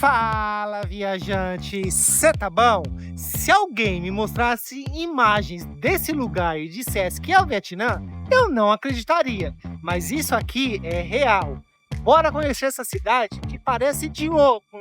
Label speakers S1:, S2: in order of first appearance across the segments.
S1: Fala, viajante! Cê tá bom? Se alguém me mostrasse imagens desse lugar e dissesse que é o Vietnã, eu não acreditaria. Mas isso aqui é real. Bora conhecer essa cidade que parece de louco!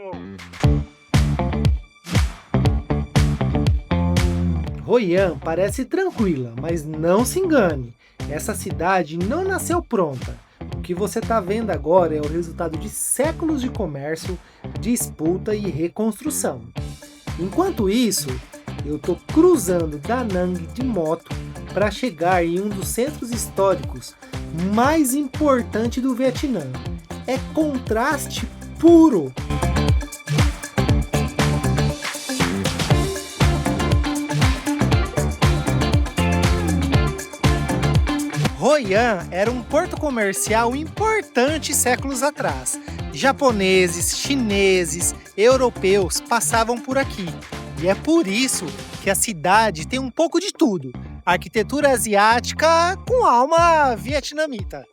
S1: Hoi An parece tranquila, mas não se engane. Essa cidade não nasceu pronta. O que você está vendo agora é o resultado de séculos de comércio, disputa e reconstrução. Enquanto isso, eu estou cruzando Da Nang de moto para chegar em um dos centros históricos mais importantes do Vietnã. É contraste puro! Hoi An era um porto comercial importante séculos atrás. Japoneses, chineses, europeus passavam por aqui. E é por isso que a cidade tem um pouco de tudo. Arquitetura asiática com alma vietnamita.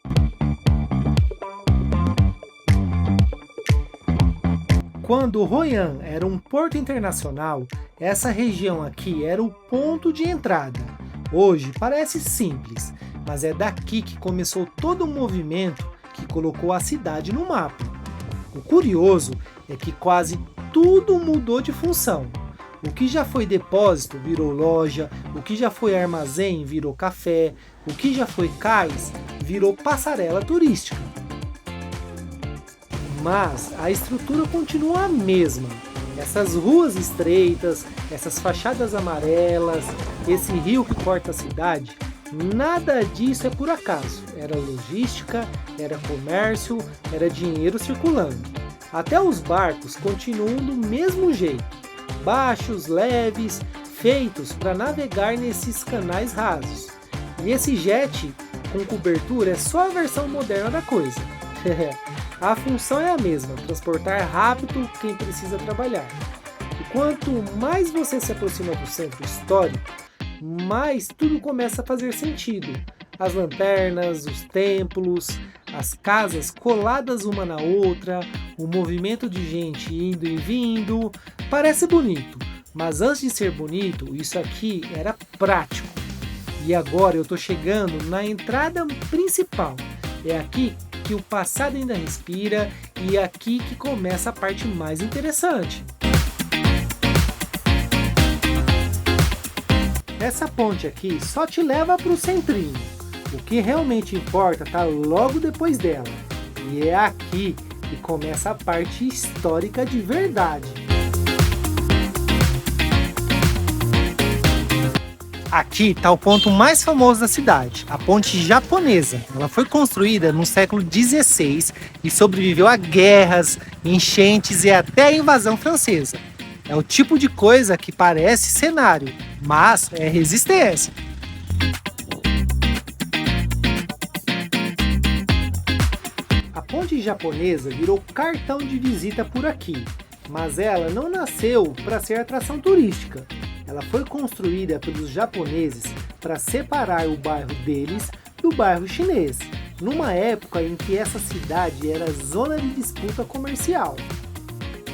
S1: Quando Hoi An era um porto internacional, essa região aqui era o ponto de entrada. Hoje parece simples, mas é daqui que começou todo o movimento que colocou a cidade no mapa. O curioso é que quase tudo mudou de função. O que já foi depósito virou loja, o que já foi armazém virou café, o que já foi cais virou passarela turística. Mas a estrutura continua a mesma. Essas ruas estreitas, essas fachadas amarelas, esse rio que corta a cidade, nada disso é por acaso. Era logística, era comércio, era dinheiro circulando. Até os barcos continuam do mesmo jeito, baixos, leves, feitos para navegar nesses canais rasos. E esse jet com cobertura é só a versão moderna da coisa. A função é a mesma, transportar rápido quem precisa trabalhar. E quanto mais você se aproxima do centro histórico, mais tudo começa a fazer sentido. As lanternas, os templos, as casas coladas uma na outra, o movimento de gente indo e vindo, parece bonito. Mas antes de ser bonito, isso aqui era prático. E agora eu estou chegando na entrada principal. É aqui que o passado ainda respira e é aqui que começa a parte mais interessante. Essa ponte aqui só te leva para o centrinho. O que realmente importa está logo depois dela. E é aqui que começa a parte histórica de verdade. Aqui está o ponto mais famoso da cidade, a ponte japonesa. Ela foi construída no século XVI e sobreviveu a guerras, enchentes e até a invasão francesa. É o tipo de coisa que parece cenário, mas é resistência. A ponte japonesa virou cartão de visita por aqui, mas ela não nasceu para ser atração turística. Ela foi construída pelos japoneses para separar o bairro deles do bairro chinês, numa época em que essa cidade era zona de disputa comercial.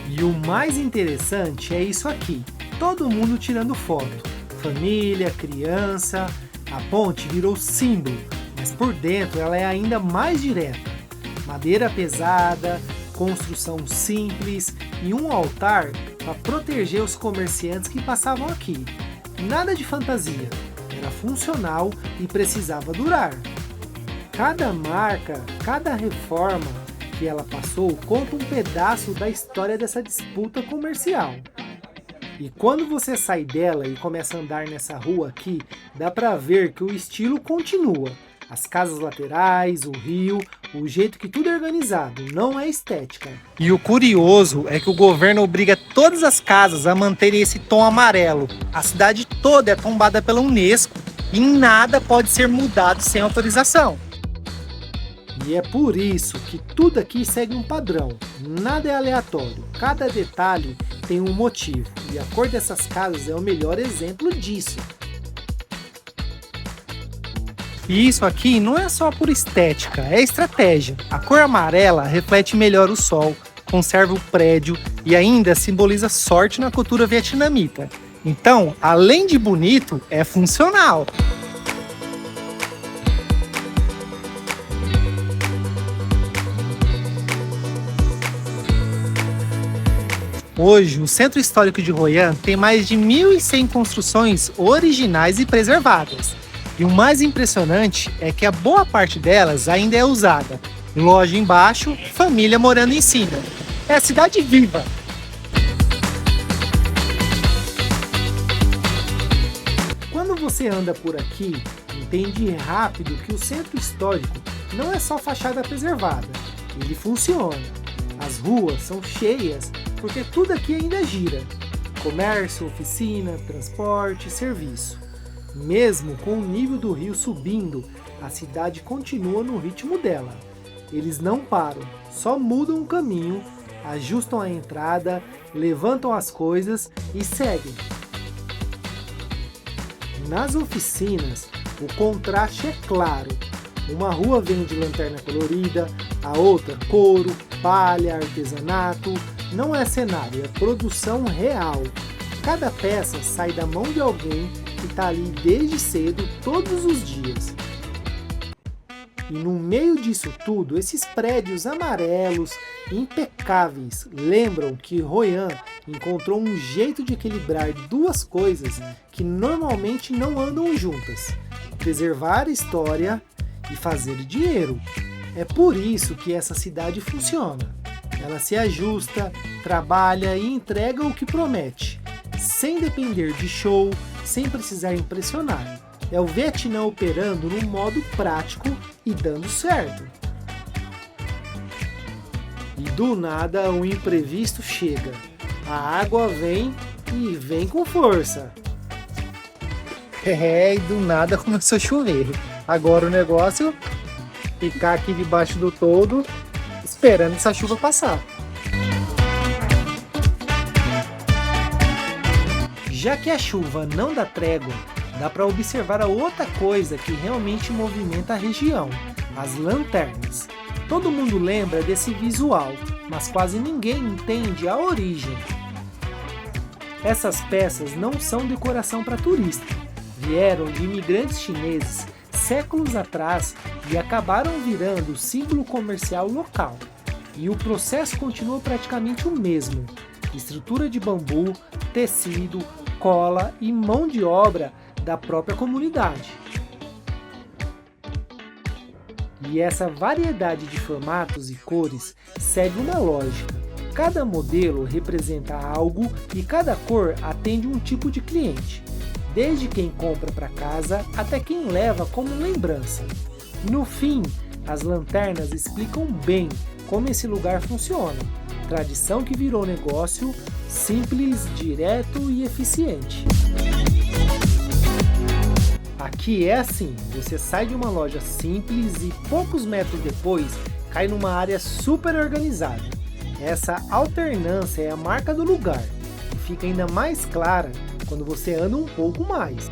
S1: E o mais interessante é isso aqui, todo mundo tirando foto, família, criança. A ponte virou símbolo, mas por dentro ela é ainda mais direta. Madeira pesada, construção simples e um altar para proteger os comerciantes que passavam aqui. Nada de fantasia, era funcional e precisava durar. Cada marca, cada reforma que ela passou conta um pedaço da história dessa disputa comercial. E quando você sai dela e começa a andar nessa rua aqui, dá para ver que o estilo continua. As casas laterais, o rio, o jeito que tudo é organizado, não é estética. E o curioso é que o governo obriga todas as casas a manterem esse tom amarelo. A cidade toda é tombada pela Unesco e nada pode ser mudado sem autorização. E é por isso que tudo aqui segue um padrão, nada é aleatório, cada detalhe tem um motivo. E a cor dessas casas é o melhor exemplo disso. E isso aqui não é só por estética, é estratégia. A cor amarela reflete melhor o sol, conserva o prédio e ainda simboliza sorte na cultura vietnamita. Então, além de bonito, é funcional. Hoje, o Centro Histórico de Hoi An tem mais de 1.100 construções originais e preservadas. E o mais impressionante é que a boa parte delas ainda é usada. Loja embaixo, família morando em cima. É a cidade viva. Quando você anda por aqui, entende rápido que o Centro Histórico não é só fachada preservada. Ele funciona. As ruas são cheias porque tudo aqui ainda gira. Comércio, oficina, transporte, serviço. Mesmo com o nível do rio subindo, a cidade continua no ritmo dela. Eles não param, só mudam o caminho, ajustam a entrada, levantam as coisas e seguem. Nas oficinas, o contraste é claro. Uma rua vende lanterna colorida, a outra couro, palha, artesanato. Não é cenário, é produção real. Cada peça sai da mão de alguém que está ali desde cedo, todos os dias. E no meio disso tudo, esses prédios amarelos, impecáveis, lembram que Hoi An encontrou um jeito de equilibrar duas coisas que normalmente não andam juntas: preservar a história e fazer dinheiro. É por isso que essa cidade funciona. Ela se ajusta, trabalha e entrega o que promete, sem depender de show, sem precisar impressionar. É o Vietnã operando no modo prático e dando certo. E do nada o imprevisto chega. A água vem e vem com força. E do nada começou a chover. Agora o negócio é ficar aqui debaixo do toldo, esperando essa chuva passar. Já que a chuva não dá trégua, dá para observar a outra coisa que realmente movimenta a região: as lanternas. Todo mundo lembra desse visual, mas quase ninguém entende a origem. Essas peças não são decoração para turista. Vieram de imigrantes chineses séculos atrás e acabaram virando símbolo comercial local. E o processo continua praticamente o mesmo: estrutura de bambu, tecido, cola e mão de obra da própria comunidade. E essa variedade de formatos e cores segue uma lógica. Cada modelo representa algo e cada cor atende um tipo de cliente, desde quem compra para casa até quem leva como lembrança. No fim, as lanternas explicam bem como esse lugar funciona. Tradição que virou negócio, simples, direto e eficiente. Aqui é assim, você sai de uma loja simples e poucos metros depois cai numa área super organizada. Essa alternância é a marca do lugar e fica ainda mais clara quando você anda um pouco mais.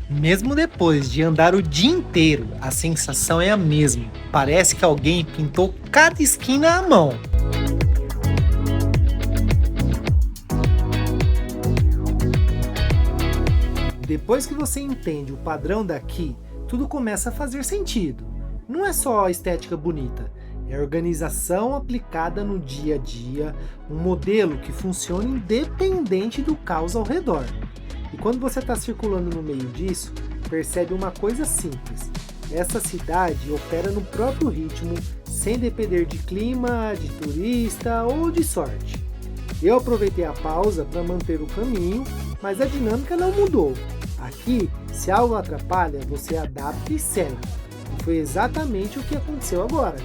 S1: Mesmo depois de andar o dia inteiro, a sensação é a mesma. Parece que alguém pintou cada esquina à mão. Depois que você entende o padrão daqui, tudo começa a fazer sentido. Não é só a estética bonita, é a organização aplicada no dia a dia, um modelo que funciona independente do caos ao redor. E quando você está circulando no meio disso, percebe uma coisa simples: essa cidade opera no próprio ritmo, sem depender de clima, de turista ou de sorte. Eu aproveitei a pausa para manter o caminho, mas a dinâmica não mudou. Aqui, se algo atrapalha, você adapta e segue. E foi exatamente o que aconteceu agora.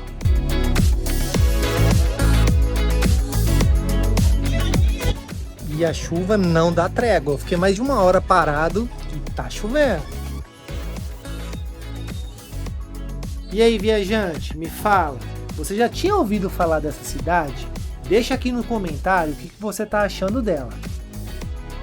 S1: E a chuva não dá trégua. Eu fiquei mais de 1 hora parado e tá chovendo. E aí, viajante, me fala, você já tinha ouvido falar dessa cidade? Deixa aqui no comentário o que você tá achando dela.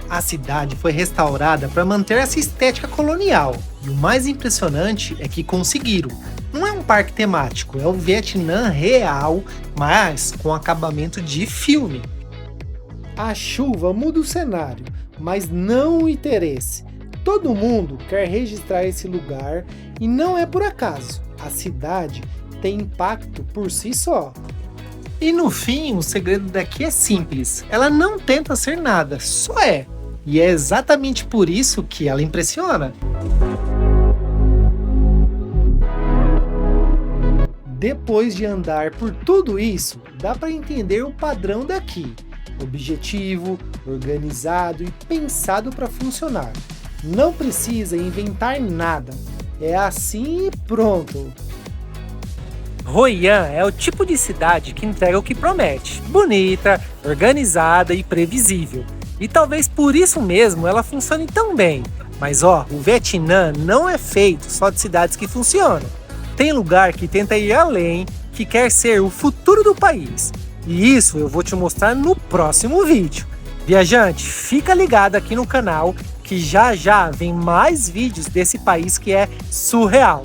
S1: A cidade foi restaurada para manter essa estética colonial. E o mais impressionante é que conseguiram. Não é um parque temático, é o Vietnã real, mas com acabamento de filme. A chuva muda o cenário, mas não o interesse. Todo mundo quer registrar esse lugar e não é por acaso. A cidade tem impacto por si só. E no fim, o segredo daqui é simples. Ela não tenta ser nada, só é. E é exatamente por isso que ela impressiona. Depois de andar por tudo isso, dá para entender o padrão daqui. Objetivo, organizado e pensado para funcionar. Não precisa inventar nada. É assim e pronto.
S2: Hoi An é o tipo de cidade que entrega o que promete. Bonita, organizada e previsível. E talvez por isso mesmo ela funcione tão bem. Mas o Vietnã não é feito só de cidades que funcionam. Tem lugar que tenta ir além, que quer ser o futuro do país. E isso eu vou te mostrar no próximo vídeo. Viajante, fica ligado aqui no canal que já já vem mais vídeos desse país que é surreal.